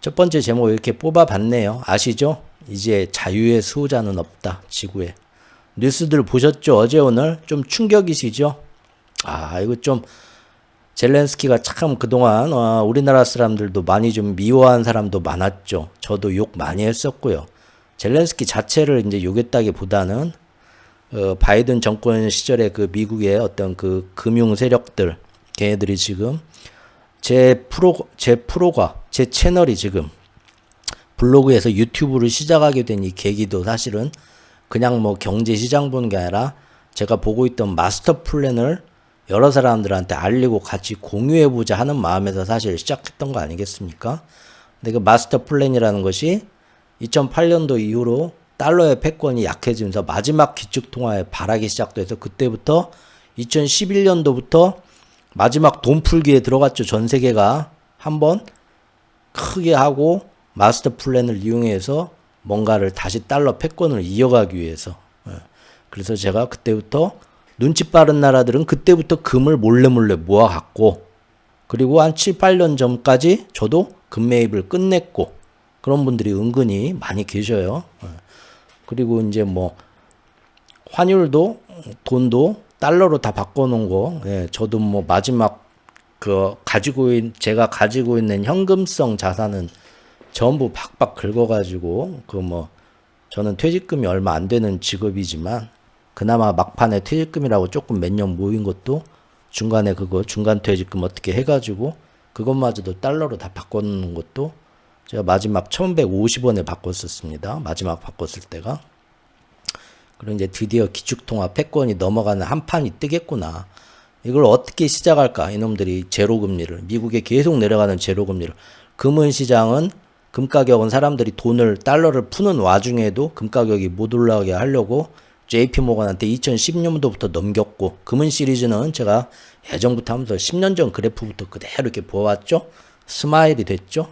첫 번째 제목 이렇게 뽑아봤네요. 아시죠? 이제 자유의 수호자는 없다. 지구에. 뉴스들 보셨죠? 어제 오늘 좀 충격이시죠? 이거 좀 젤렌스키가 참 그동안 우리나라 사람들도 많이 좀 미워한 사람도 많았죠. 저도 욕 많이 했었고요. 젤렌스키 자체를 이제 욕했다기보다는 바이든 정권 시절에 그 미국의 어떤 그 금융 세력들 걔네들이 지금 제 채널이 지금 블로그에서 유튜브를 시작하게 된 이 계기도 사실은 그냥 뭐 경제 시장 보는 게 아니라 제가 보고 있던 마스터 플랜을 여러 사람들한테 알리고 같이 공유해보자 하는 마음에서 사실 시작했던 거 아니겠습니까? 근데 그 마스터 플랜이라는 것이 2008년도 이후로 달러의 패권이 약해지면서 마지막 기축통화에 발악이 시작돼서 그때부터 2011년도부터 마지막 돈 풀기에 들어갔죠. 전 세계가 한번 크게 하고 마스터 플랜을 이용해서 뭔가를 다시 달러 패권을 이어가기 위해서. 그래서 제가 그때부터 눈치 빠른 나라들은 그때부터 금을 몰래 모아갖고 그리고 한 7, 8년 전까지 저도 금 매입을 끝냈고 그런 분들이 은근히 많이 계셔요. 그리고 이제 뭐 환율도 돈도 달러로 다 바꿔놓은 거, 저도 뭐 마지막 제가 가지고 있는 현금성 자산은 전부 박박 긁어가지고 저는 퇴직금이 얼마 안 되는 직업이지만 그나마 막판에 퇴직금이라고 조금 몇 년 모인 것도 중간에 중간 퇴직금 어떻게 해가지고 그것마저도 달러로 다 바꿔놓는 것도 제가 마지막 1150원에 바꿨었습니다. 마지막 바꿨을 때가. 그리고 이제 드디어 기축통화 패권이 넘어가는 한 판이 뜨겠구나. 이걸 어떻게 시작할까? 이놈들이 제로금리를, 미국에 계속 내려가는 제로금리를. 금은시장은, 금가격은 사람들이 달러를 푸는 와중에도 금가격이 못 올라가게 하려고 JP모건한테 2010년도부터 넘겼고, 금은 시리즈는 제가 예전부터 하면서 10년 전 그래프부터 그대로 이렇게 보아왔죠? 스마일이 됐죠?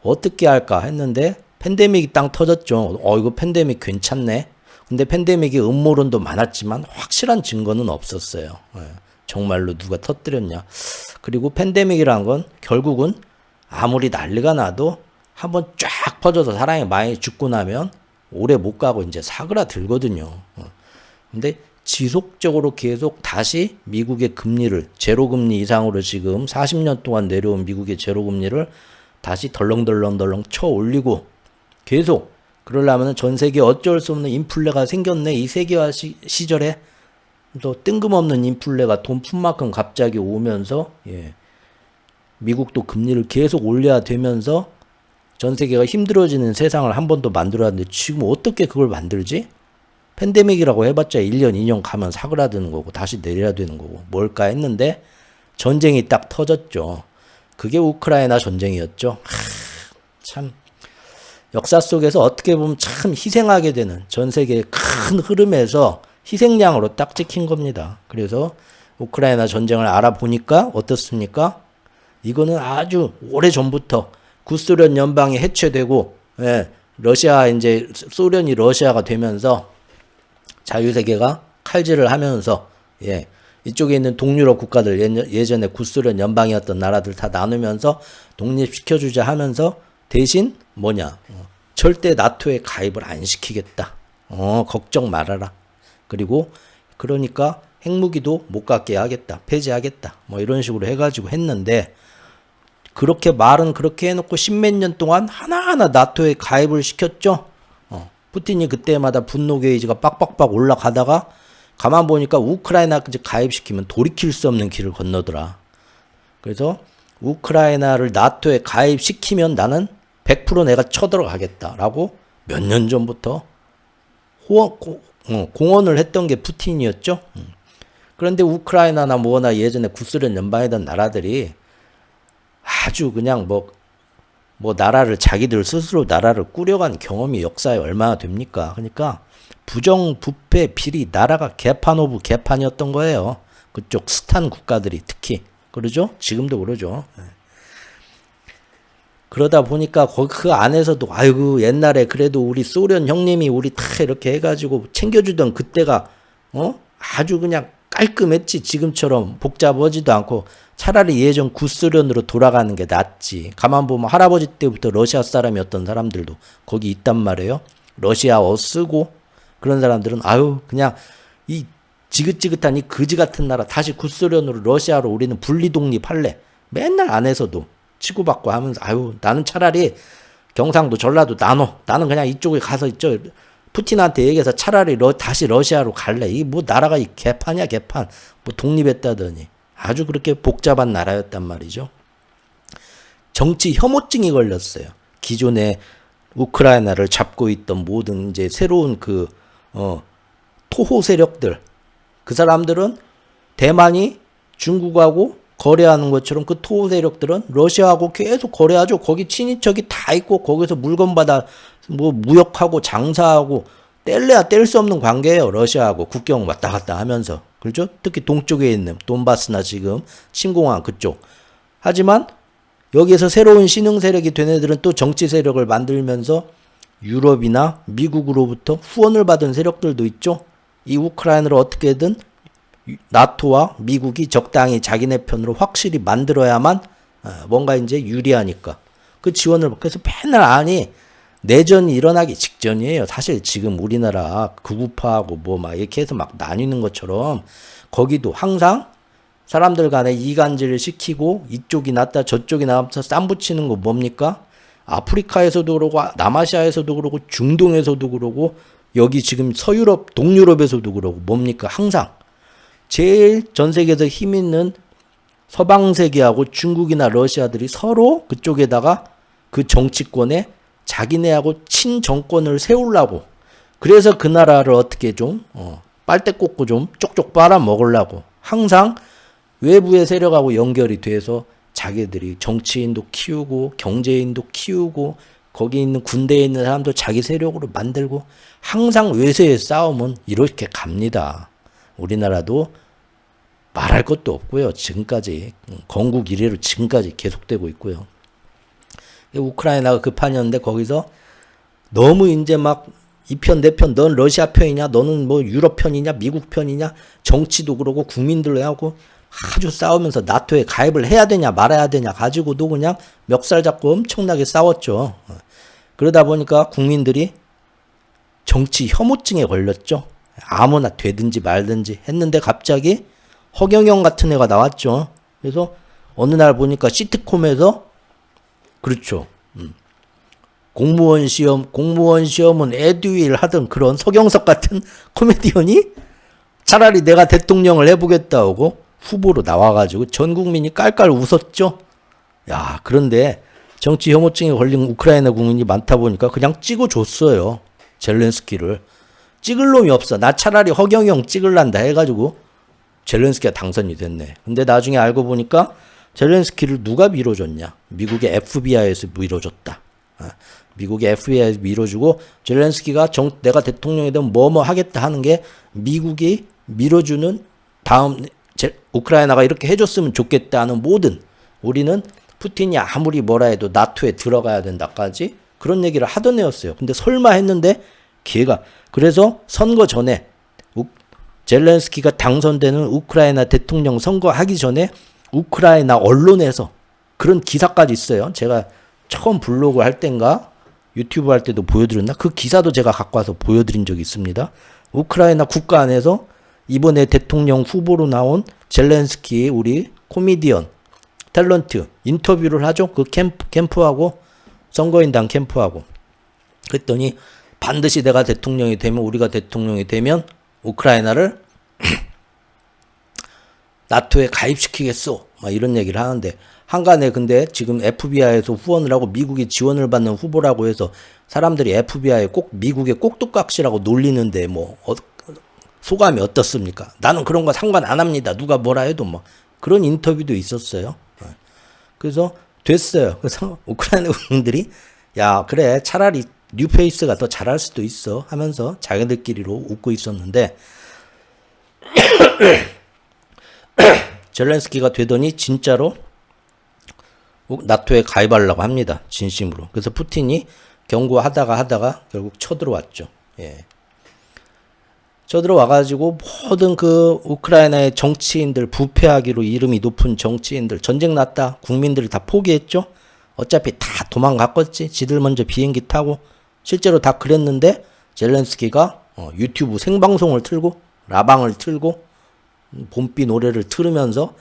어떻게 할까 했는데, 팬데믹이 땅 터졌죠. 이거 팬데믹 괜찮네. 근데 팬데믹이 음모론도 많았지만 확실한 증거는 없었어요. 정말로 누가 터뜨렸냐. 그리고 팬데믹이란 건 결국은 아무리 난리가 나도 한번 쫙 퍼져서 사람이 많이 죽고 나면 오래 못 가고 이제 사그라들거든요. 근데 지속적으로 계속 다시 미국의 금리를 제로금리 이상으로 지금 40년 동안 내려온 미국의 제로금리를 다시 덜렁덜렁 쳐 올리고 계속 그러려면 전 세계 어쩔 수 없는 인플레가 생겼네. 이 세계화 시절에 또 뜬금없는 인플레가 돈 푼 만큼 갑자기 오면서 미국도 금리를 계속 올려야 되면서 전 세계가 힘들어지는 세상을 한 번 더 만들었는데 지금 어떻게 그걸 만들지? 팬데믹이라고 해봤자 1년, 2년 가면 사그라드는 거고 다시 내려야 되는 거고 뭘까 했는데 전쟁이 딱 터졌죠. 그게 우크라이나 전쟁이었죠. 참 역사 속에서 어떻게 보면 참 희생하게 되는 전 세계의 큰 흐름에서 희생양으로 딱 찍힌 겁니다. 그래서 우크라이나 전쟁을 알아보니까 어떻습니까? 이거는 아주 오래 전부터 구소련 연방이 해체되고 소련이 러시아가 되면서 자유세계가 칼질을 하면서 이쪽에 있는 동유럽 국가들 예전에 구소련 연방이었던 나라들 다 나누면서 독립시켜주자 하면서 대신 절대 나토에 가입을 안 시키겠다. 걱정 말아라. 그러니까 핵무기도 못 갖게 하겠다. 폐지하겠다. 이런 식으로 해가지고 했는데 그렇게 말은 그렇게 해놓고 십몇 년 동안 하나하나 나토에 가입을 시켰죠. 푸틴이 그때마다 분노 게이지가 빡빡빡 올라가다가 가만 보니까 우크라이나까지 가입시키면 돌이킬 수 없는 길을 건너더라. 그래서 우크라이나를 나토에 가입시키면 나는 100% 내가 쳐들어가겠다라고 몇 년 전부터 공언을 했던 게 푸틴이었죠. 그런데 우크라이나나 뭐나 예전에 구소련 연방이던 나라들이 아주 그냥 자기들 스스로 나라를 꾸려간 경험이 역사에 얼마나 됩니까? 그러니까 부정부패 비리 나라가 개판 오브 개판이었던 거예요. 그쪽 스탄 국가들이 특히 그러죠? 지금도 그러죠. 그러다 보니까 그 안에서도 옛날에 그래도 우리 소련 형님이 우리 다 이렇게 해가지고 챙겨주던 그때가 아주 그냥 깔끔했지. 지금처럼 복잡하지도 않고 차라리 예전 구소련으로 돌아가는 게 낫지. 가만 보면 할아버지 때부터 러시아 사람이었던 사람들도 거기 있단 말이에요. 러시아어 쓰고 그런 사람들은 아유 그냥 이 지긋지긋한 이 거지 같은 나라 다시 구소련으로 러시아로 우리는 분리 독립할래. 맨날 안에서도 치고받고 하면서 아유 나는 차라리 경상도 전라도 나는 그냥 이쪽에 가서 있죠. 푸틴한테 얘기해서 차라리 다시 러시아로 갈래. 이 뭐 나라가 이 개판이야 개판. 뭐 독립했다더니 아주 그렇게 복잡한 나라였단 말이죠. 정치 혐오증이 걸렸어요. 기존에 우크라이나를 잡고 있던 모든 이제 새로운 토호 세력들 그 사람들은 대만이 중국하고 거래하는 것처럼 그 토호 세력들은 러시아하고 계속 거래하죠. 거기 친인척이 다 있고 거기서 물건 받아 뭐 무역하고 장사하고 뗄래야 뗄 수 없는 관계예요. 러시아하고 국경 왔다 갔다 하면서. 그렇죠? 특히 동쪽에 있는 돈바스나 지금 침공한 그쪽. 하지만 여기에서 새로운 신흥 세력이 된 애들은 또 정치 세력을 만들면서 유럽이나 미국으로부터 후원을 받은 세력들도 있죠. 이 우크라이나를 어떻게든 나토와 미국이 적당히 자기네 편으로 확실히 만들어야만 뭔가 이제 유리하니까 그 지원을 그래서 맨날 아니 내전이 일어나기 직전이에요. 사실 지금 우리나라 극우파하고 뭐 막 이렇게 해서 막 나뉘는 것처럼 거기도 항상 사람들 간에 이간질을 시키고 이쪽이 낫다 저쪽이 낫다 쌈 붙이는 거 뭡니까? 아프리카에서도 그러고 남아시아에서도 그러고 중동에서도 그러고 여기 지금 서유럽 동유럽에서도 그러고 뭡니까? 항상 제일 전 세계에서 힘 있는 서방 세계하고 중국이나 러시아들이 서로 그쪽에다가 그 정치권에 자기네하고 친정권을 세우려고 그래서 그 나라를 어떻게 좀 빨대 꽂고 좀 쪽쪽 빨아 먹으려고 항상 외부의 세력하고 연결이 돼서 자기들이 정치인도 키우고 경제인도 키우고 거기 있는 군대에 있는 사람도 자기 세력으로 만들고 항상 외세의 싸움은 이렇게 갑니다. 우리나라도 말할 것도 없고요. 지금까지 건국 이래로 지금까지 계속되고 있고요. 우크라이나가 그 판이었는데 거기서 너무 이제 막 이 편 내 편 넌 러시아 편이냐 너는 뭐 유럽 편이냐 미국 편이냐 정치도 그러고 국민들로 하고 아주 싸우면서 나토에 가입을 해야 되냐 말아야 되냐 가지고도 그냥 멱살 잡고 엄청나게 싸웠죠. 그러다 보니까 국민들이 정치 혐오증에 걸렸죠. 아무나 되든지 말든지 했는데 갑자기 허경영 같은 애가 나왔죠. 그래서 어느 날 보니까 시트콤에서 그렇죠. 공무원 시험은 에듀윌 하던 그런 서경석 같은 코미디언이 차라리 내가 대통령을 해보겠다고 후보로 나와가지고 전 국민이 깔깔 웃었죠. 야, 그런데 정치 혐오증에 걸린 우크라이나 국민이 많다 보니까 그냥 찍어줬어요. 젤렌스키를. 찍을 놈이 없어. 나 차라리 허경영 찍을란다 해가지고 젤렌스키가 당선이 됐네. 근데 나중에 알고 보니까 젤렌스키를 누가 밀어줬냐. 미국의 FBI에서 밀어줬다. 미국의 FBI에서 밀어주고 젤렌스키가 내가 대통령이 되면 뭐뭐 하겠다 하는 게 미국이 밀어주는 다음 우크라이나가 이렇게 해줬으면 좋겠다 하는 모든 우리는 푸틴이 아무리 뭐라 해도 나토에 들어가야 된다까지 그런 얘기를 하던 애였어요. 근데 설마 했는데 걔가 그래서 선거 전에 젤렌스키가 당선되는 우크라이나 대통령 선거하기 전에 우크라이나 언론에서 그런 기사까지 있어요. 제가 처음 블로그 할 땐가 유튜브 할 때도 보여드렸나? 그 기사도 제가 갖고 와서 보여드린 적이 있습니다. 우크라이나 국가 안에서 이번에 대통령 후보로 나온 젤렌스키 우리 코미디언 탤런트 인터뷰를 하죠. 그 캠프하고 선거인단 캠프하고 그랬더니 반드시 내가 대통령이 되면 우리가 대통령이 되면 우크라이나를 나토에 가입시키겠소. 막 이런 얘기를 하는데 한간에 근데 지금 FBI에서 후원을 하고 미국이 지원을 받는 후보라고 해서 사람들이 FBI 꼭 미국의 꼭두각시라고 놀리는데 뭐 소감이 어떻습니까? 나는 그런 거 상관 안 합니다. 누가 뭐라 해도 뭐 그런 인터뷰도 있었어요. 그래서 됐어요. 그래서 우크라이나 국민들이 야 그래 차라리 뉴페이스가 더 잘할 수도 있어 하면서 자기들끼리로 웃고 있었는데 젤렌스키가 되더니 진짜로 나토에 가입하려고 합니다. 진심으로. 그래서 푸틴이 경고하다가 결국 쳐들어왔죠. 예. 쳐들어와가지고 모든 그 우크라이나의 정치인들, 부패하기로 이름이 높은 정치인들, 전쟁 났다. 국민들이 다 포기했죠. 어차피 다 도망갔겠지. 지들 먼저 비행기 타고. 실제로 다 그랬는데 젤렌스키가 유튜브 생방송을 틀고 라방을 틀고 봄비 노래를 틀으면서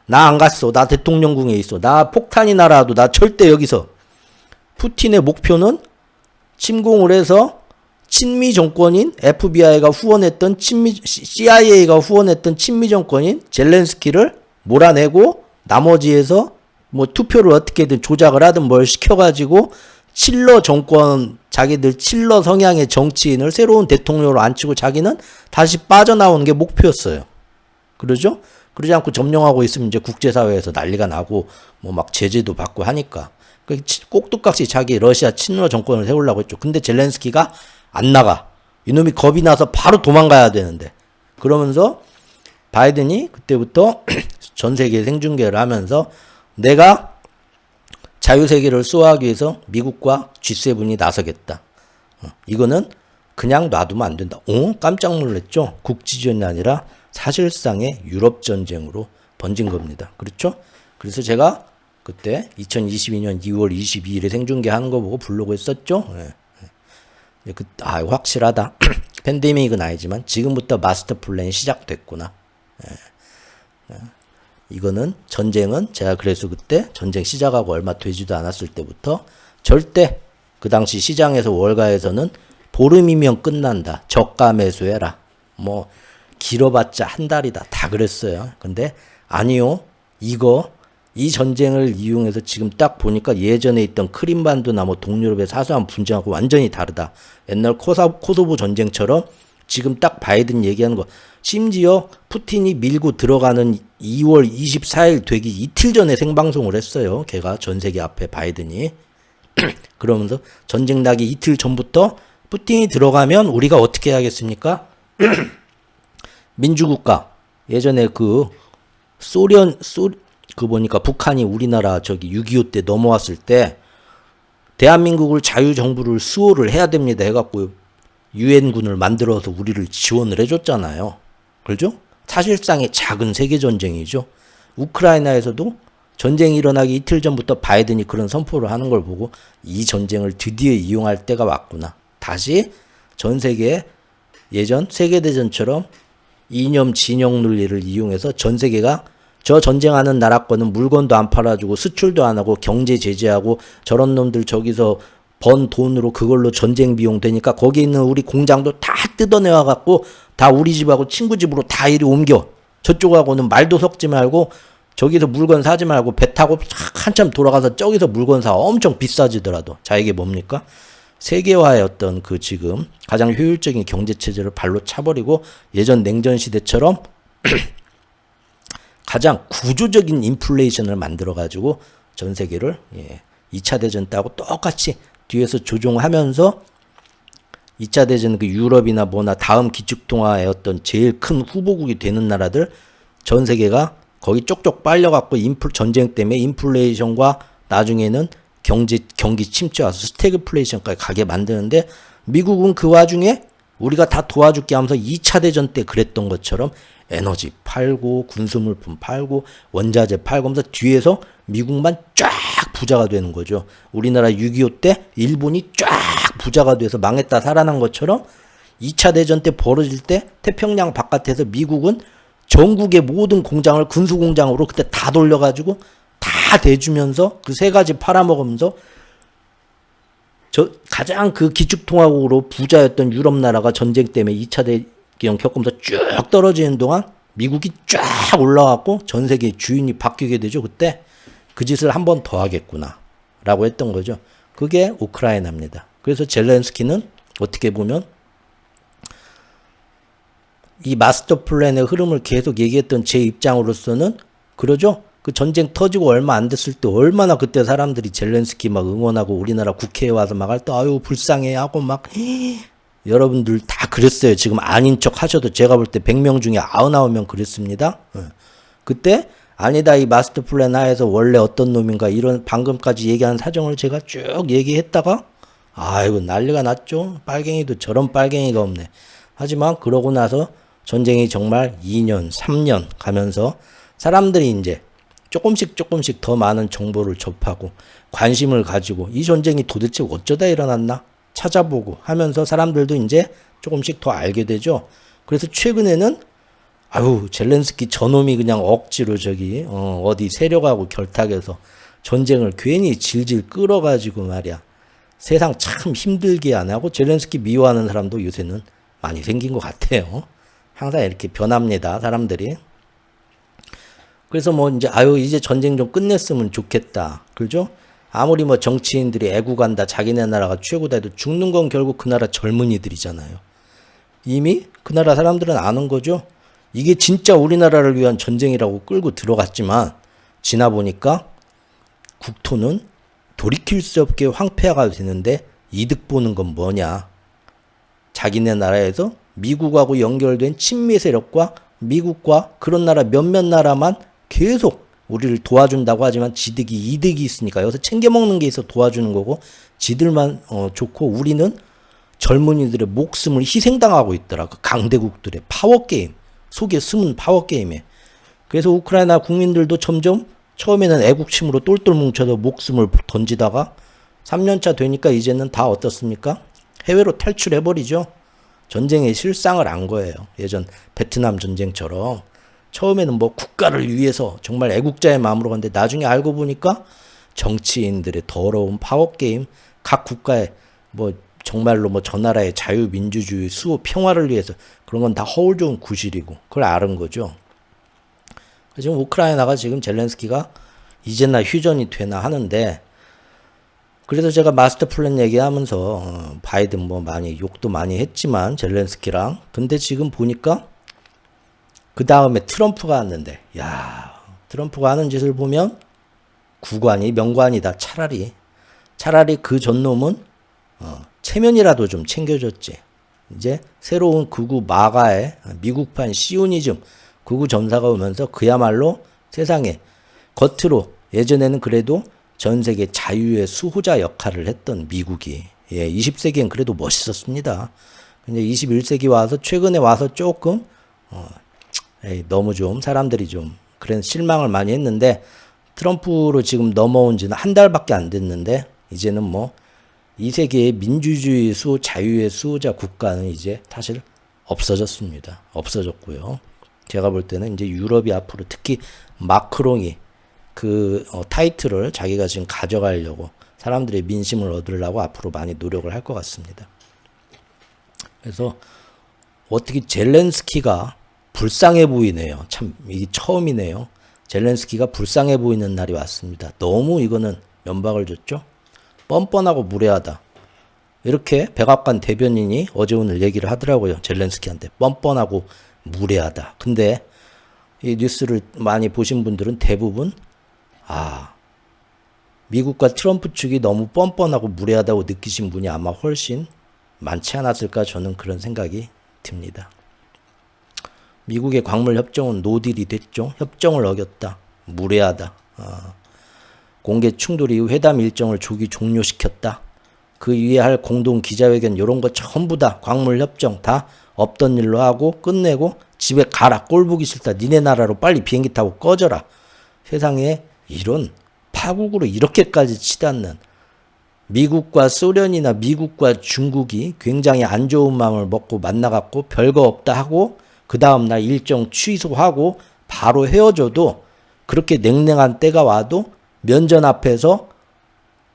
나 안 갔어. 나 대통령궁에 있어. 나 폭탄이 날아와도 나 절대 여기서. 푸틴의 목표는 침공을 해서 친미 정권인 FBI가 후원했던 CIA가 후원했던 친미 정권인 젤렌스키를 몰아내고 나머지에서 뭐 투표를 어떻게든 조작을 하든 뭘 시켜가지고 칠러 정권, 자기들 칠러 성향의 정치인을 새로운 대통령으로 앉히고 자기는 다시 빠져나오는 게 목표였어요. 그러죠? 그러지 않고 점령하고 있으면 이제 국제사회에서 난리가 나고 뭐 막 제재도 받고 하니까. 꼭두각시 자기 러시아 친러 정권을 세우려고 했죠. 근데 젤렌스키가 안 나가. 이놈이 겁이 나서 바로 도망가야 되는데. 그러면서 바이든이 그때부터 전 세계 생중계를 하면서 내가 자유세계를 수호하기 위해서 미국과 G7이 나서겠다. 이거는 그냥 놔두면 안 된다. 깜짝 놀랐죠? 국지전이 아니라 사실상의 유럽 전쟁으로 번진 겁니다. 그렇죠? 그래서 제가 그때 2022년 2월 22일에 생중계 하는 거 보고 블로그에 썼죠? 확실하다. 팬데믹은 아니지만 지금부터 마스터 플랜이 시작됐구나. 이거는 전쟁은 제가 그래서 그때 전쟁 시작하고 얼마 되지도 않았을 때부터 절대 그 당시 시장에서 월가에서는 보름이면 끝난다. 저가 매수해라. 뭐 길어봤자 한 달이다. 다 그랬어요. 근데 아니요. 이 전쟁을 이용해서 지금 딱 보니까 예전에 있던 크림반도나 뭐 동유럽의 사소한 분쟁하고 완전히 다르다. 옛날 코소보 전쟁처럼 지금 딱 바이든 얘기하는 거. 심지어 푸틴이 밀고 들어가는 2월 24일 되기 이틀 전에 생방송을 했어요. 걔가 전 세계 앞에 바이든이. 그러면서 전쟁 나기 이틀 전부터 푸틴이 들어가면 우리가 어떻게 해야겠습니까? 민주국가. 예전에 보니까 북한이 우리나라 6.25 때 넘어왔을 때 대한민국을 자유정부를 수호를 해야 됩니다 해갖고 유엔군을 만들어서 우리를 지원을 해줬잖아요. 그렇죠? 사실상의 작은 세계전쟁이죠. 우크라이나에서도 전쟁이 일어나기 이틀 전부터 바이든이 그런 선포를 하는 걸 보고 이 전쟁을 드디어 이용할 때가 왔구나. 다시 전 세계에 예전 세계대전처럼 이념 진영 논리를 이용해서 전 세계가 저 전쟁하는 나라권은 물건도 안 팔아주고 수출도 안 하고 경제 제재하고 저런 놈들 저기서 번 돈으로 그걸로 전쟁 비용 되니까 거기 있는 우리 공장도 다 뜯어내와 갖고 다 우리 집하고 친구 집으로 다 이리 옮겨. 저쪽하고는 말도 섞지 말고 저기서 물건 사지 말고 배 타고 한참 돌아가서 저기서 물건 사. 엄청 비싸지더라도. 자, 이게 뭡니까? 세계화의 어떤 지금 가장 효율적인 경제체제를 발로 차버리고 예전 냉전 시대처럼 가장 구조적인 인플레이션을 만들어가지고 전 세계를 2차 대전 때하고 똑같이 뒤에서 조종하면서 2차 대전 유럽이나 뭐나 다음 기축통화의 어떤 제일 큰 후보국이 되는 나라들 전 세계가 거기 쪽쪽 빨려갖고 전쟁 때문에 인플레이션과 나중에는 경기 침체 와서 스태그플레이션까지 가게 만드는데 미국은 그 와중에 우리가 다 도와줄게 하면서 2차 대전 때 그랬던 것처럼 에너지 팔고 군수물품 팔고 원자재 팔고 하면서 뒤에서 미국만 쫙 부자가 되는 거죠. 우리나라 6.25 때 일본이 쫙 부자가 돼서 망했다 살아난 것처럼 2차 대전 때 벌어질 때 태평양 바깥에서 미국은 전국의 모든 공장을 군수공장으로 그때 다 돌려가지고 다 대주면서 그 세 가지 팔아먹으면서 가장 기축통화국으로 부자였던 유럽 나라가 전쟁 때문에 2차 대전 겪으면서 쭉 떨어지는 동안 미국이 쫙 올라왔고 전 세계 주인이 바뀌게 되죠. 그때 그 짓을 한 번 더 하겠구나 라고 했던 거죠. 그게 우크라이나입니다. 그래서 젤렌스키는 어떻게 보면 이 마스터 플랜의 흐름을 계속 얘기했던 제 입장으로서는 그러죠. 그 전쟁 터지고 얼마 안 됐을 때 얼마나 그때 사람들이 젤렌스키 막 응원하고 우리나라 국회에 와서 막 할 때 아유 불쌍해 하고 막 여러분들 다 그랬어요. 지금 아닌 척 하셔도 제가 볼 때 100명 중에 99명 그랬습니다. 그때 아니다 이 마스터 플랜 하에서 원래 어떤 놈인가 이런 방금까지 얘기한 사정을 제가 쭉 얘기했다가 아이고 난리가 났죠. 빨갱이도 저런 빨갱이가 없네. 하지만 그러고 나서 전쟁이 정말 2년, 3년 가면서 사람들이 이제 조금씩 더 많은 정보를 접하고 관심을 가지고 이 전쟁이 도대체 어쩌다 일어났나 찾아보고 하면서 사람들도 이제 조금씩 더 알게 되죠. 그래서 최근에는 아유 젤렌스키 저놈이 그냥 억지로 저기 어디 세력하고 결탁해서 전쟁을 괜히 질질 끌어가지고 말이야. 세상 참 힘들게 안 하고 젤렌스키 미워하는 사람도 요새는 많이 생긴 것 같아요. 항상 이렇게 변합니다, 사람들이. 그래서 뭐 이제 아유 이제 전쟁 좀 끝냈으면 좋겠다. 그죠? 아무리 뭐 정치인들이 애국한다, 자기네 나라가 최고다 해도 죽는 건 결국 그 나라 젊은이들이잖아요. 이미 그 나라 사람들은 아는 거죠. 이게 진짜 우리나라를 위한 전쟁이라고 끌고 들어갔지만 지나 보니까 국토는 돌이킬 수 없게 황폐화가 되는데 이득 보는 건 뭐냐. 자기네 나라에서 미국하고 연결된 친미 세력과 미국과 그런 나라 몇몇 나라만 계속 우리를 도와준다고 하지만 지들이 이득이 있으니까 여기서 챙겨먹는 게 있어 도와주는 거고 지들만 좋고 우리는 젊은이들의 목숨을 희생당하고 있더라. 그 강대국들의 파워게임 속에 숨은 파워게임에. 그래서 우크라이나 국민들도 점점 처음에는 애국심으로 똘똘 뭉쳐서 목숨을 던지다가 3년차 되니까 이제는 다 어떻습니까? 해외로 탈출해버리죠. 전쟁의 실상을 안 거예요. 예전 베트남 전쟁처럼. 처음에는 뭐 국가를 위해서 정말 애국자의 마음으로 갔는데 나중에 알고 보니까 정치인들의 더러운 파워게임, 각 국가의 뭐 정말로 뭐 저 나라의 자유민주주의, 수호, 평화를 위해서 그런 건 다 허울 좋은 구실이고 그걸 아는 거죠. 지금 우크라이나가 지금 젤렌스키가 이제나 휴전이 되나 하는데 그래서 제가 마스터 플랜 얘기하면서 바이든 뭐 많이 욕도 많이 했지만 젤렌스키랑 근데 지금 보니까 그 다음에 트럼프가 왔는데 야 트럼프가 하는 짓을 보면 구관이 명관이다. 차라리 그 전놈은 체면이라도 좀 챙겨줬지. 이제 새로운 극우 마가의 미국판 시오니즘 극우 전사가 오면서 그야말로 세상에 겉으로 예전에는 그래도 전 세계 자유의 수호자 역할을 했던 미국이 20세기엔 그래도 멋있었습니다. 근데 21세기 와서 최근에 와서 조금 너무 좀 사람들이 좀 그런 실망을 많이 했는데 트럼프로 지금 넘어온 지는 한 달밖에 안 됐는데 이제는 뭐 이 세계의 민주주의 수호 자유의 수호자 국가는 이제 사실 없어졌습니다. 없어졌고요. 제가 볼 때는 이제 유럽이 앞으로 특히 마크롱이 그 타이틀을 자기가 지금 가져가려고 사람들의 민심을 얻으려고 앞으로 많이 노력을 할 것 같습니다. 그래서 어떻게 젤렌스키가 불쌍해 보이네요. 참 이게 처음이네요. 젤렌스키가 불쌍해 보이는 날이 왔습니다. 너무 이거는 면박을 줬죠. 뻔뻔하고 무례하다. 이렇게 백악관 대변인이 어제 오늘 얘기를 하더라고요. 젤렌스키한테 뻔뻔하고 무례하다. 근데 이 뉴스를 많이 보신 분들은 대부분 미국과 트럼프 측이 너무 뻔뻔하고 무례하다고 느끼신 분이 아마 훨씬 많지 않았을까 저는 그런 생각이 듭니다. 미국의 광물 협정은 노딜이 됐죠. 협정을 어겼다. 무례하다. 공개 충돌 이후 회담 일정을 조기 종료시켰다. 그 위에 할 공동 기자회견 이런 거 전부 다 광물 협정 다 없던 일로 하고 끝내고 집에 가라. 꼴 보기 싫다. 니네 나라로 빨리 비행기 타고 꺼져라. 세상에 이런 파국으로 이렇게까지 치닫는 미국과 소련이나 미국과 중국이 굉장히 안 좋은 마음을 먹고 만나갖고 별거 없다 하고 그 다음날 일정 취소하고 바로 헤어져도 그렇게 냉랭한 때가 와도 면전 앞에서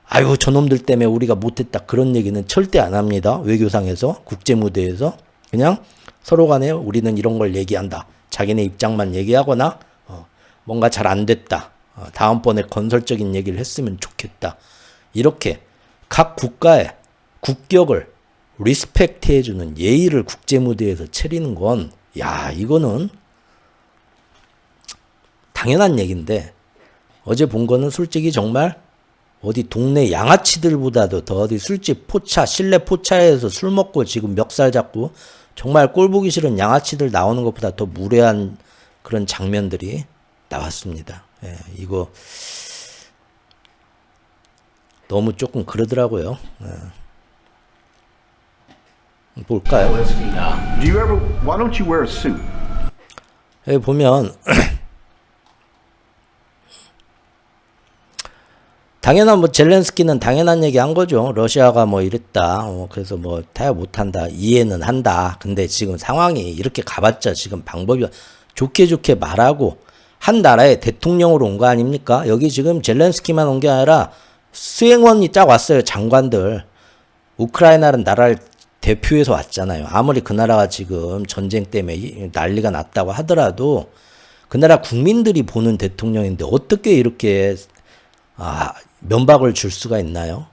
아유 저놈들 때문에 우리가 못했다 그런 얘기는 절대 안 합니다. 외교상에서 국제무대에서 그냥 서로 간에 우리는 이런 걸 얘기한다. 자기네 입장만 얘기하거나 뭔가 잘 안 됐다. 다음번에 건설적인 얘기를 했으면 좋겠다. 이렇게 각 국가의 국격을 리스펙트 해주는 예의를 국제무대에서 차리는 건 이거는 당연한 얘기인데 어제 본 거는 솔직히 정말 어디 동네 양아치들보다도 더 어디 술집 포차 실내 포차에서 술 먹고 지금 멱살 잡고 정말 꼴 보기 싫은 양아치들 나오는 것보다 더 무례한 그런 장면들이 나왔습니다. 이거 너무 조금 그러더라고요. 볼까요? Do you ever? Why don't you wear a suit? 여기 보면 당연한 뭐 젤렌스키는 당연한 얘기 한 거죠. 러시아가 뭐 이랬다. 그래서 뭐 타협 못한다. 이해는 한다. 근데 지금 상황이 이렇게 가봤자 지금 방법이 좋게 말하고 한 나라의 대통령으로 온 거 아닙니까? 여기 지금 젤렌스키만 온 게 아니라 수행원이 쫙 왔어요. 장관들. 우크라이나라는 나라를 대표해서 왔잖아요. 아무리 그 나라가 지금 전쟁 때문에 난리가 났다고 하더라도 그 나라 국민들이 보는 대통령인데 어떻게 이렇게 면박을 줄 수가 있나요?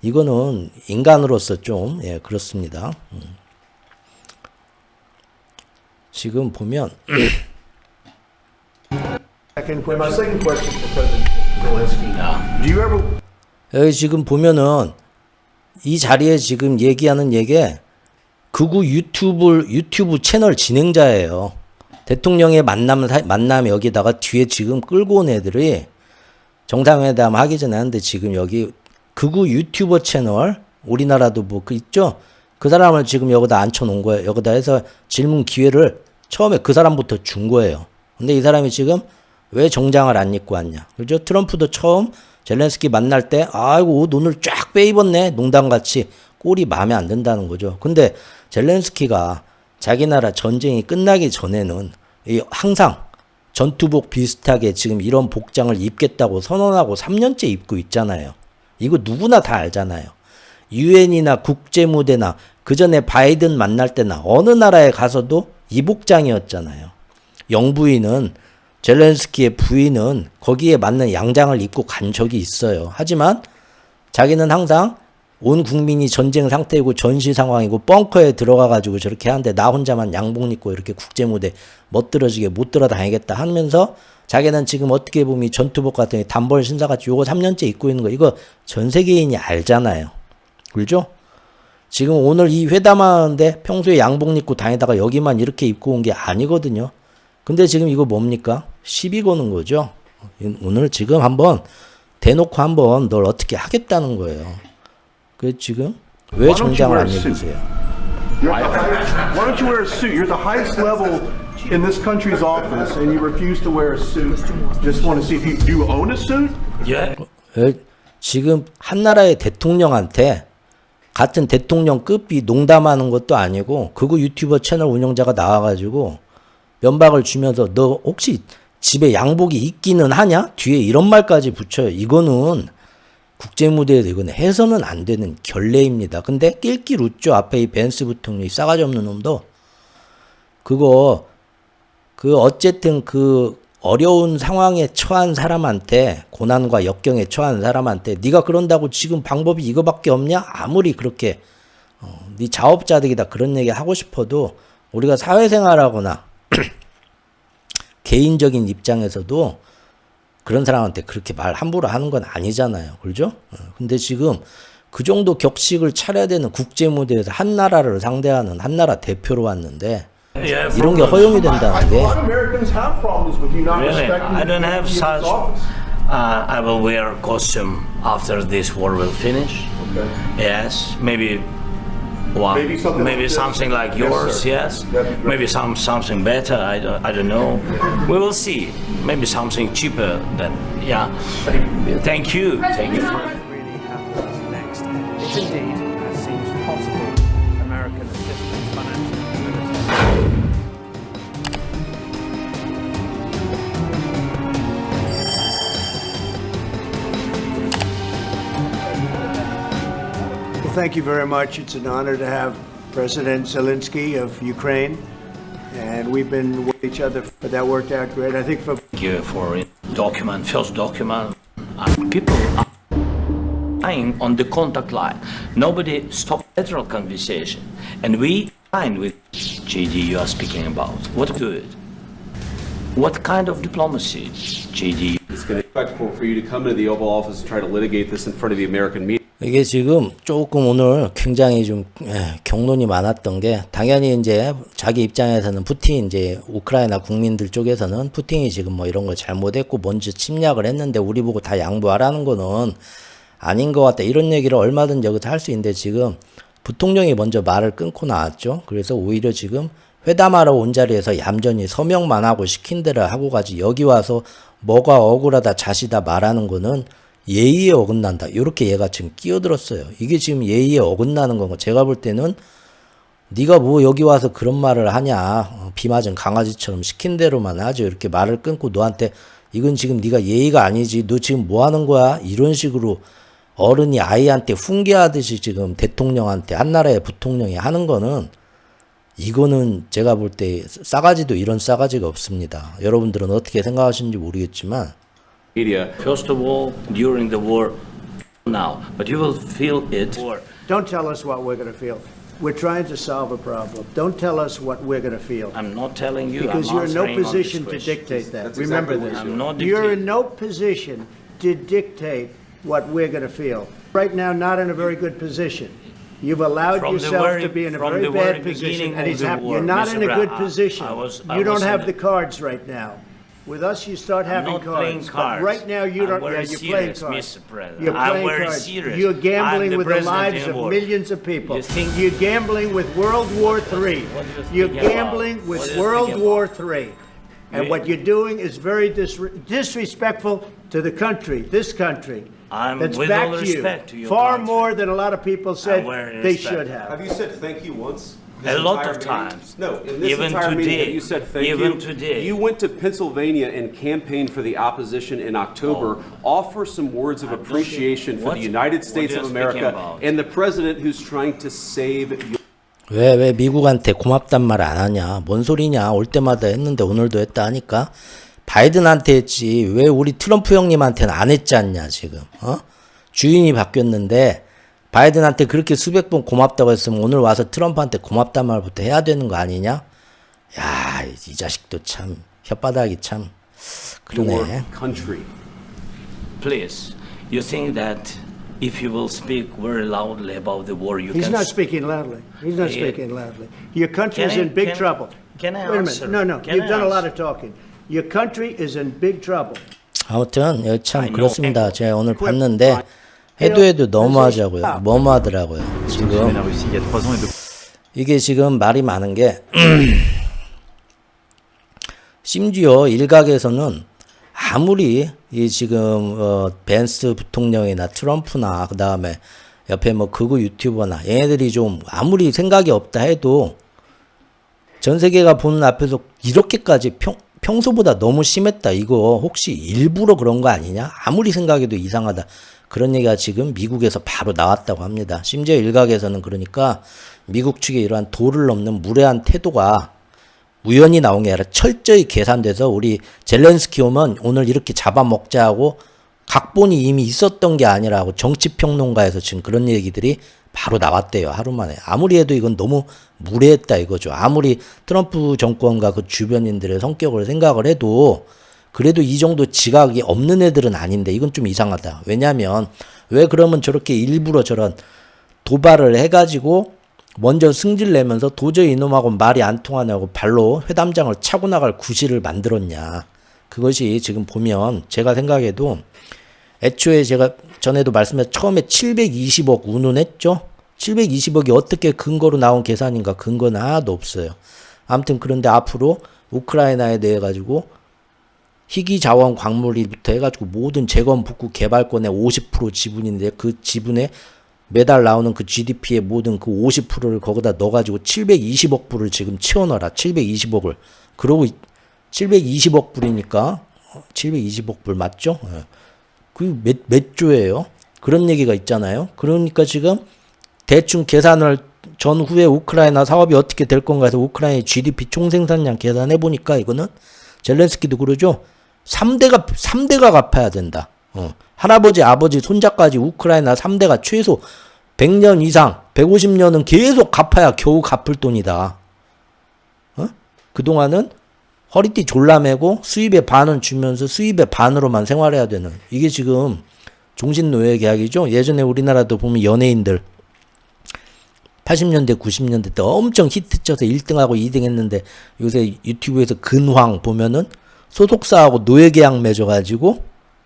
이거는 인간으로서 좀 그렇습니다. 지금 보면 My second question for President Zelensky. Do you ever? 여기 지금 보면은 이 자리에 지금 얘기하는 얘기 극우 유튜브 채널 진행자예요. 대통령의 만남 여기다가 뒤에 지금 끌고 온 애들이 정상회담 하기 전에 하는데 지금 여기 극우 유튜버 채널 우리나라도 뭐 그 있죠? 그 사람을 지금 여기다 앉혀놓은 거예요. 여기다 해서 질문 기회를 처음에 그 사람부터 준 거예요. 근데 이 사람이 지금 왜 정장을 안 입고 왔냐? 그죠? 트럼프도 처음 젤렌스키 만날 때 아이고 옷 오늘 쫙 빼입었네. 농담같이 꼴이 마음에 안 든다는 거죠. 근데 젤렌스키가 자기 나라 전쟁이 끝나기 전에는 항상 전투복 비슷하게 지금 이런 복장을 입겠다고 선언하고 3년째 입고 있잖아요. 이거 누구나 다 알잖아요. 유엔이나 국제무대나 그 전에 바이든 만날 때나 어느 나라에 가서도 이 복장이었잖아요. 영부인은 젤렌스키의 부인은 거기에 맞는 양장을 입고 간 적이 있어요. 하지만 자기는 항상 온 국민이 전쟁 상태이고 전시 상황이고 벙커에 들어가가지고 저렇게 하는데 나 혼자만 양복 입고 이렇게 국제무대 멋들어지게 못 들어다니겠다 하면서 자기는 지금 어떻게 보면 전투복 같은 단벌 신사같이 요거 3년째 입고 있는 거 이거 전 세계인이 알잖아요. 그렇죠? 지금 오늘 이 회담하는데 평소에 양복 입고 다니다가 여기만 이렇게 입고 온 게 아니거든요. 근데 지금 이거 뭡니까? 시비 거는 거죠. 오늘 지금 한번 대놓고 한번 널 어떻게 하겠다는 거예요. 그 지금 왜 정장을 안 입으세요? Why don't you wear a suit? You're the highest level in this country's office, and you refuse to wear a suit. Just want to see if you do you own a suit? 지금 한 나라의 대통령한테 같은 대통령급이 농담하는 것도 아니고 그거 유튜버 채널 운영자가 나와가지고 면박을 주면서 너 혹시 집에 양복이 있기는 하냐? 뒤에 이런 말까지 붙여요. 이거는 국제무대에서 이건 해서는 안 되는 결례입니다. 근데 낄낄 웃죠. 앞에 이 벤스 부통령이 싸가지 없는 놈도 그거 어쨌든 그 어려운 상황에 처한 사람한테 고난과 역경에 처한 사람한테 네가 그런다고 지금 방법이 이거밖에 없냐? 아무리 그렇게 네 자업자득이다 그런 얘기 하고 싶어도 우리가 사회생활하거나 개인적인 입장에서도 그런 사람한테 그렇게 말 함부로 하는 건 아니잖아요. 그렇죠? 근데 지금 그 정도 격식을 차려야 되는 국제무대에서 한 나라를 상대하는 한 나라 대표로 왔는데 이런 게 허용이 된다는 게 Really? I don't have such. I will wear costume after this war will finish. Okay. Yes, maybe one, Maybe something like something like this. yours. Yes, sir. Yes, That'd be great. maybe something better. I don't know. We will see. Maybe something cheaper. Than yeah. Thank you. Thank you. Really happens next. If indeed, as seems possible, American assistance, financial stability. Well, thank you very much. It's an honor to have President Zelensky of Ukraine, and we've been with each other, but that worked out great. I think for Thank you for document. First document. People are dying on the contact line. Nobody stopped federal conversation, and we find with JD you are speaking about. What do it? What kind of diplomacy, JD? It's going to be respectful for you to come into the Oval Office and try to litigate this in front of the American media. 이게 지금 조금 오늘 굉장히 좀 경론이 많았던 게 당연히 이제 자기 입장에서는 푸틴 이제 우크라이나 국민들 쪽에서는 푸틴이 지금 뭐 이런 걸 잘못했고 먼저 침략을 했는데 우리 보고 다 양보하라는 거는 아닌 것 같다 이런 얘기를 얼마든지 여기서 할 수 있는데 지금 부통령이 먼저 말을 끊고 나왔죠. 그래서 오히려 지금 회담하러 온 자리에서 얌전히 서명만 하고 시킨 대로 하고 가지 여기 와서 뭐가 억울하다 자시다 말하는 거는 예의에 어긋난다. 이렇게 얘가 지금 끼어들었어요. 이게 지금 예의에 어긋나는 거고 제가 볼 때는 네가 뭐 여기 와서 그런 말을 하냐. 비 맞은 강아지처럼 시킨 대로만 하죠. 이렇게 말을 끊고 너한테 이건 지금 네가 예의가 아니지. 너 지금 뭐 하는 거야? 이런 식으로 어른이 아이한테 훈계하듯이 지금 대통령한테 한나라의 부통령이 하는 거는 이거는 제가 볼 때 싸가지도 이런 싸가지가 없습니다. 여러분들은 어떻게 생각하시는지 모르겠지만 media. First of all, during the war, now, but you will feel it. Don't tell us what we're going to feel. We're trying to solve a problem. Don't tell us what we're going to feel. I'm not telling you. Because I'm you're in no answering on this position to question. dictate that. That's Remember exactly what this. I'm not You're dictating. in no position to dictate what we're going to feel. Right now, not in a very good position. You've allowed From the yourself very- to be in a from very the very bad position, beginning and of he's the happy. war, You're not Mr. in a good Brown, position. I was You don't in have a- the cards right now. With us, you start having not playing cards. cards. But right now, you I'm don't. very Yeah, you're playing serious, cards. Mr. President. You're I'm playing very cards. serious. You're gambling I'm the with the president lives in of war. millions of people. You think- You're gambling with World War III. What do you You're think about? gambling What with do you World think War about? III. And We- what you're doing is very disrespectful to the country, this country. I'm That's with back all to respect to you. your Far country. more than a lot of people said very they respect. should have. Have you said thank you once? A lot of times. No, in this Even entire meeting, today. have you said thank Even you? today. You went to Pennsylvania and campaigned for the opposition in October. Offer some words of appreciation for What- the United what States are of you speaking America about? and the president who's trying to save your 왜 미국한테 고맙단 말 안 하냐? 뭔 소리냐? 올 때마다 했는데 오늘도 했다 하니까 바이든한테 했지. 왜 우리 트럼프 형님한테는 안 했지 않냐 지금? 주인이 바뀌었는데 바이든한테 그렇게 수백 번 고맙다고 했으면 오늘 와서 트럼프한테 고맙단 말부터 해야 되는 거 아니냐? 야, 이 자식도 참 혓바닥이 참 그러네. country. Please, you think that if you will speak very loudly about the war, you He's can... not speaking loudly. He's not Yeah. speaking loudly. Your country is Can I- in big can- trouble. can I Wait a answer? minute. No, Can you've I done a lot answer? of talking. Your country is in big trouble. 아무튼 예, 참 I know. 그렇습니다. 제가 오늘 봤는데 해도 너무하자고요. 뭐뭐하더라고요. 지금 이게 지금 말이 많은 게 심지어 일각에서는 아무리 이 지금 벤스 부통령이나 트럼프나 그 다음에 옆에 뭐 극우 유튜버나 얘네들이 좀 아무리 생각이 없다 해도 전 세계가 보는 앞에서 이렇게까지 평소보다 너무 심했다. 이거 혹시 일부러 그런 거 아니냐? 아무리 생각해도 이상하다. 그런 얘기가 지금 미국에서 바로 나왔다고 합니다. 심지어 일각에서는 그러니까 미국 측의 이러한 도를 넘는 무례한 태도가 우연히 나온 게 아니라 철저히 계산돼서 우리 젤렌스키 오면 오늘 이렇게 잡아먹자 하고 각본이 이미 있었던 게 아니라고 정치평론가에서 지금 그런 얘기들이 바로 나왔대요. 하루 만에. 아무리 해도 이건 너무 무례했다 이거죠. 아무리 트럼프 정권과 그 주변인들의 성격을 생각을 해도 그래도 이 정도 지각이 없는 애들은 아닌데 이건 좀 이상하다. 왜냐하면 왜 그러면 저렇게 일부러 저런 도발을 해가지고 먼저 승질 내면서 도저히 이놈하고 말이 안 통하냐고 발로 회담장을 차고 나갈 구실을 만들었냐. 그것이 지금 보면 제가 생각해도 애초에 제가 전에도 말씀드렸 처음에 720억 운운했죠. 720억이 어떻게 근거로 나온 계산인가 근거는 하나도 없어요. 아무튼 그런데 앞으로 우크라이나에 대해 가지고 희귀 자원 광물이부터 해가지고 모든 재건 북구 개발권의 50% 지분인데 그 지분에 매달 나오는 그 GDP의 모든 그 50%를 거기다 넣어가지고 720억 불을 지금 치워넣어라. 720억을. 그러고 720억 불이니까 720억 불 맞죠? 그 몇 조예요? 그런 얘기가 있잖아요. 그러니까 지금 대충 계산을 전후에 우크라이나 사업이 어떻게 될 건가 해서 우크라이나의 GDP 총생산량 계산해 보니까 이거는 젤렌스키도 그러죠. 3대가 갚아야 된다. 할아버지, 아버지, 손자까지 우크라이나 3대가 최소 100년 이상, 150년은 계속 갚아야 겨우 갚을 돈이다. 그동안은 허리띠 졸라매고 수입의 반은 주면서 수입의 반으로만 생활해야 되는 이게 지금 종신노예 계약이죠. 예전에 우리나라도 보면 연예인들 80년대 90년대 때 엄청 히트쳐서 1등하고 2등 했는데 요새 유튜브에서 근황 보면은 소속사하고 노예계약 맺어가지고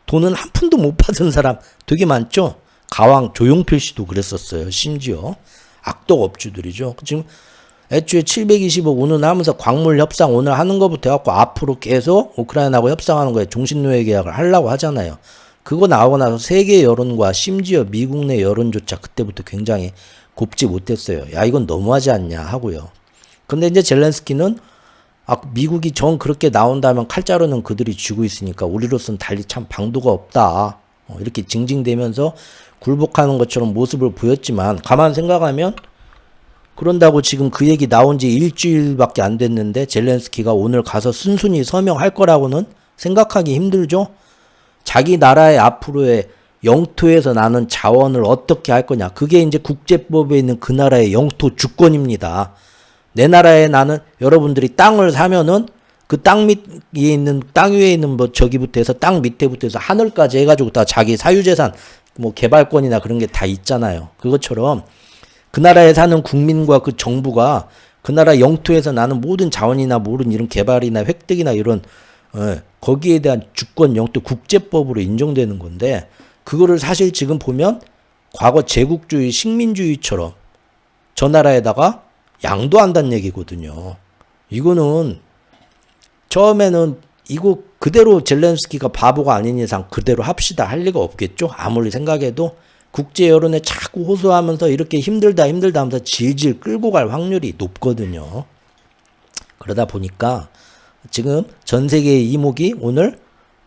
돈은 한 푼도 못 받은 사람 되게 많죠. 가왕 조용필 씨도 그랬었어요. 심지어 악덕 업주들이죠. 지금 애초에 720억 운운하면서 광물 협상 오늘 하는 것부터 해갖고 앞으로 계속 우크라이나하고 협상하는 거에 종신노예 계약을 하려고 하잖아요. 그거 나오고 나서 세계 여론과 심지어 미국 내 여론조차 그때부터 굉장히 곱지 못했어요. 야, 이건 너무하지 않냐 하고요. 근데 이제 젤렌스키는 미국이 정 그렇게 나온다면 칼자루는 그들이 쥐고 있으니까 우리로서는 달리 참 방도가 없다. 이렇게 징징대면서 굴복하는 것처럼 모습을 보였지만 가만 생각하면 그런다고 지금 그 얘기 나온 지 일주일밖에 안 됐는데 젤렌스키가 오늘 가서 순순히 서명할 거라고는 생각하기 힘들죠. 자기 나라의 앞으로의 영토에서 나는 자원을 어떻게 할 거냐. 그게 이제 국제법에 있는 그 나라의 영토 주권입니다. 내 나라에 나는 여러분들이 땅을 사면은 그 땅 밑에 있는 땅 위에 있는 뭐 저기부터 해서 땅 밑에부터 해서 하늘까지 해가지고 다 자기 사유재산 뭐 개발권이나 그런 게 다 있잖아요. 그것처럼 그 나라에 사는 국민과 그 정부가 그 나라 영토에서 나는 모든 자원이나 모든 이런 개발이나 획득이나 이런 거기에 대한 주권 영토 국제법으로 인정되는 건데 그거를 사실 지금 보면 과거 제국주의 식민주의처럼 저 나라에다가 양도한다는 얘기거든요. 이거는 처음에는 이거 그대로 젤렌스키가 바보가 아닌 이상 그대로 합시다 할 리가 없겠죠. 아무리 생각해도 국제 여론에 자꾸 호소하면서 이렇게 힘들다 하면서 질질 끌고 갈 확률이 높거든요. 그러다 보니까 지금 전 세계의 이목이 오늘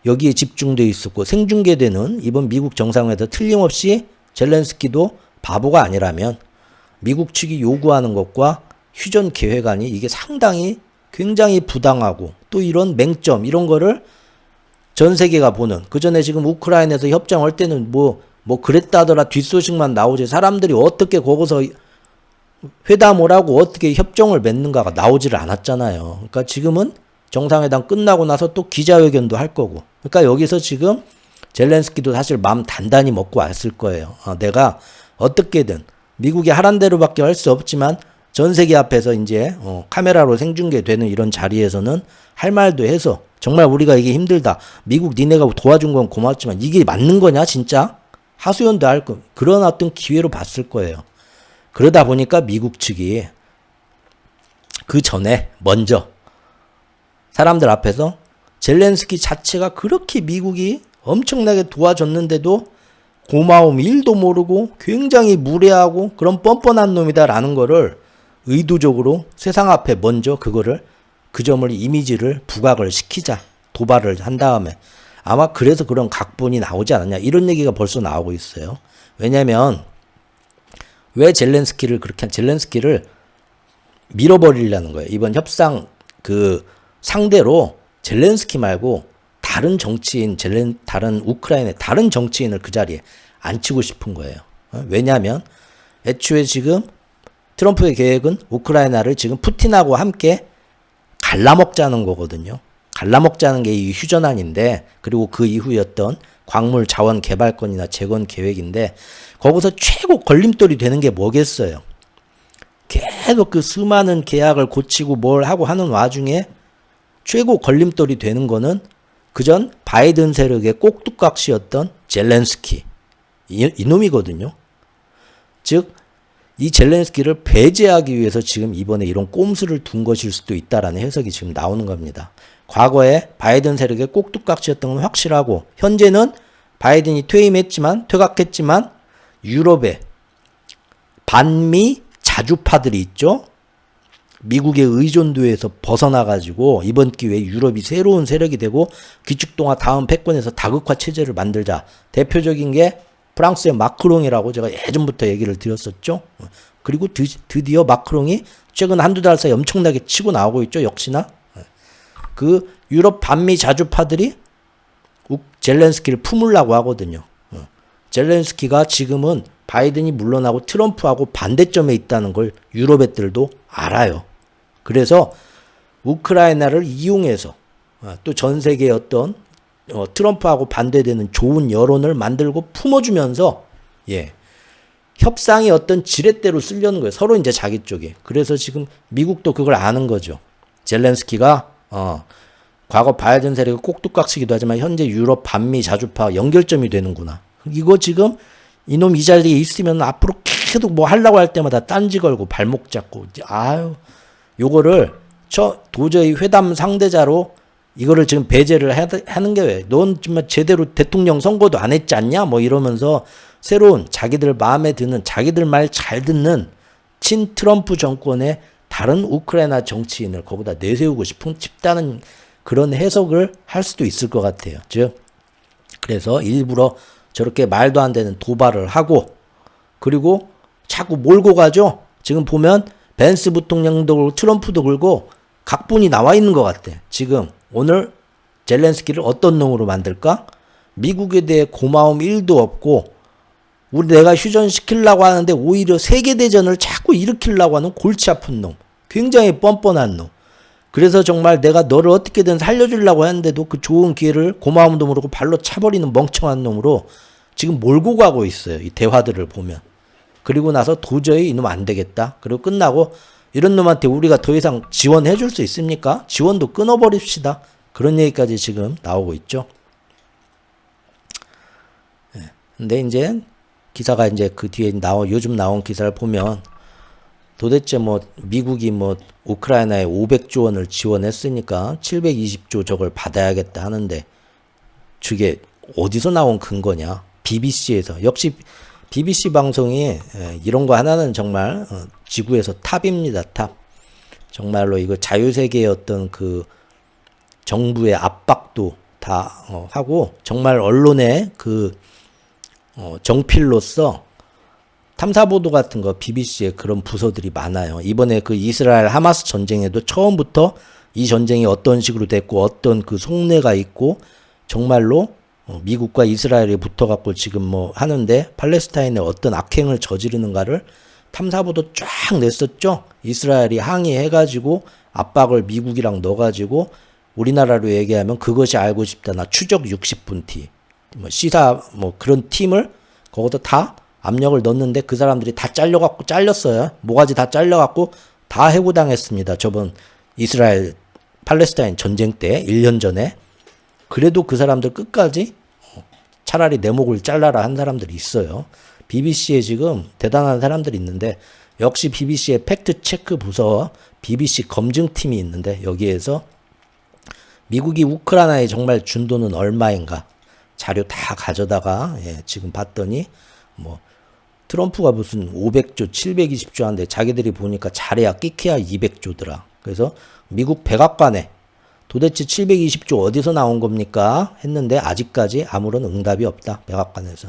여기에 집중되어 있었고 생중계되는 이번 미국 정상회담에서 틀림없이 젤렌스키도 바보가 아니라면 미국 측이 요구하는 것과 휴전 계획안이 이게 상당히 굉장히 부당하고 또 이런 맹점 이런 거를 전 세계가 보는 그 전에 지금 우크라이나에서 협정할 때는 뭐 그랬다더라 뒷소식만 나오지 사람들이 어떻게 거기서 회담을 하고 어떻게 협정을 맺는가가 나오지를 않았잖아요. 그러니까 지금은 정상회담 끝나고 나서 또 기자회견도 할 거고 그러니까 여기서 지금 젤렌스키도 사실 마음 단단히 먹고 왔을 거예요. 내가 어떻게든 미국이 하란 대로밖에 할 수 없지만 전 세계 앞에서 이제 카메라로 생중계되는 이런 자리에서는 할 말도 해서 정말 우리가 이게 힘들다. 미국 니네가 도와준 건 고맙지만 이게 맞는 거냐 진짜? 하소연도 할 거. 그런 어떤 기회로 봤을 거예요. 그러다 보니까 미국 측이 그 전에 먼저 사람들 앞에서 젤렌스키 자체가 그렇게 미국이 엄청나게 도와줬는데도 고마움 1도 모르고 굉장히 무례하고 그런 뻔뻔한 놈이다라는 거를 의도적으로 세상 앞에 먼저 그거를 그 점을 이미지를 부각을 시키자 도발을 한 다음에 아마 그래서 그런 각본이 나오지 않았냐 이런 얘기가 벌써 나오고 있어요. 왜냐면 왜 젤렌스키를 밀어버리려는 거예요. 이번 협상 그 상대로 젤렌스키 말고 다른 정치인 다른 우크라이나의 다른 정치인을 그 자리에 앉히고 싶은 거예요. 왜냐하면 애초에 지금 트럼프의 계획은 우크라이나를 지금 푸틴하고 함께 갈라먹자는 거거든요. 갈라먹자는 게 이 휴전안인데 그리고 그 이후였던 광물 자원 개발권이나 재건 계획인데 거기서 최고 걸림돌이 되는 게 뭐겠어요. 계속 그 수많은 계약을 고치고 뭘 하고 하는 와중에 최고 걸림돌이 되는 거는 그전 바이든 세력의 꼭두각시였던 젤렌스키 이놈이거든요. 즉 이 젤렌스키를 배제하기 위해서 지금 이번에 이런 꼼수를 둔 것일 수도 있다라는 해석이 지금 나오는 겁니다. 과거에 바이든 세력의 꼭두각시였던 건 확실하고 현재는 바이든이 퇴각했지만 유럽의 반미 자주파들이 있죠. 미국의 의존도에서 벗어나가지고 이번 기회에 유럽이 새로운 세력이 되고 귀축동화 다음 패권에서 다극화 체제를 만들자. 대표적인 게 프랑스의 마크롱이라고 제가 예전부터 얘기를 드렸었죠. 그리고 드디어 마크롱이 최근 한두 달 사이 엄청나게 치고 나오고 있죠. 역시나. 그 유럽 반미 자주파들이 젤렌스키를 품으려고 하거든요. 젤렌스키가 지금은 바이든이 물러나고 트럼프하고 반대점에 있다는 걸 유럽 애들도 알아요. 그래서 우크라이나를 이용해서 또 전 세계의 어떤 트럼프하고 반대되는 좋은 여론을 만들고 품어주면서 협상이 어떤 지렛대로 쓰려는 거예요. 서로 이제 자기 쪽에. 그래서 지금 미국도 그걸 아는 거죠. 젤렌스키가 과거 바이든 세력의 꼭두각시기도 하지만 현재 유럽 반미 자주파 연결점이 되는구나. 이거 지금 이놈 이 자리에 있으면 앞으로 계속 뭐 하려고 할 때마다 딴지 걸고 발목 잡고 아유 요거를 도저히 회담 상대자로 이거를 지금 배제를 하는 게 왜? 넌 정말 제대로 대통령 선거도 안 했지 않냐? 뭐 이러면서 새로운 자기들 마음에 드는 자기들 말 잘 듣는 친 트럼프 정권의 다른 우크라이나 정치인을 거기다 내세우고 싶다는 그런 해석을 할 수도 있을 것 같아요. 즉 그래서 일부러 저렇게 말도 안 되는 도발을 하고 그리고 자꾸 몰고 가죠. 지금 보면 벤스 부통령도 그렇고 트럼프도 그렇고 각본이 나와 있는 것 같아. 지금 오늘 젤렌스키를 어떤 놈으로 만들까? 미국에 대해 고마움 1도 없고 내가 휴전시키려고 하는데 오히려 세계대전을 자꾸 일으키려고 하는 골치 아픈 놈. 굉장히 뻔뻔한 놈. 그래서 정말 내가 너를 어떻게든 살려주려고 했는데도 그 좋은 기회를 고마움도 모르고 발로 차버리는 멍청한 놈으로 지금 몰고 가고 있어요. 이 대화들을 보면. 그리고 나서 도저히 이놈 안 되겠다. 그리고 끝나고 이런 놈한테 우리가 더 이상 지원해 줄 수 있습니까? 지원도 끊어버립시다. 그런 얘기까지 지금 나오고 있죠. 근데 이제 기사가 이제 그 뒤에 요즘 나온 기사를 보면 도대체 뭐 미국이 뭐 우크라이나에 500조 원을 지원했으니까 720조 저걸 받아야겠다 하는데 저게 어디서 나온 근거냐? BBC에서. 역시 BBC 방송이 이런 거 하나는 정말 지구에서 탑입니다. 탑. 정말로 이거 자유세계의 어떤 그 정부의 압박도 다 하고 정말 언론의 그 정필로서 탐사보도 같은 거 BBC에 그런 부서들이 많아요. 이번에 그 이스라엘 하마스 전쟁에도 처음부터 이 전쟁이 어떤 식으로 됐고 어떤 그 속내가 있고 정말로 미국과 이스라엘이 붙어갖고 지금 뭐 하는데 팔레스타인에 어떤 악행을 저지르는가를 탐사보도 쫙 냈었죠. 이스라엘이 항의해가지고 압박을 미국이랑 넣어가지고 우리나라로 얘기하면 그것이 알고 싶다. 나 추적 60분 티. 뭐 시사 뭐 그런 팀을 거기다 다 압력을 넣었는데 그 사람들이 다 잘렸어요. 모가지 다 잘려갖고 다 해고당했습니다. 저번 이스라엘 팔레스타인 전쟁 때 1년 전에. 그래도 그 사람들 끝까지 차라리 내 목을 잘라라 한 사람들이 있어요. BBC에 지금 대단한 사람들이 있는데 역시 BBC의 팩트체크 부서 BBC 검증팀이 있는데 여기에서 미국이 우크라이나에 정말 준 돈은 얼마인가 자료 다 가져다가 지금 봤더니 뭐 트럼프가 무슨 500조 720조 한데 자기들이 보니까 잘해야 끼케야 200조더라. 그래서 미국 백악관에 도대체 720조 어디서 나온 겁니까? 했는데 아직까지 아무런 응답이 없다. 백악관에서.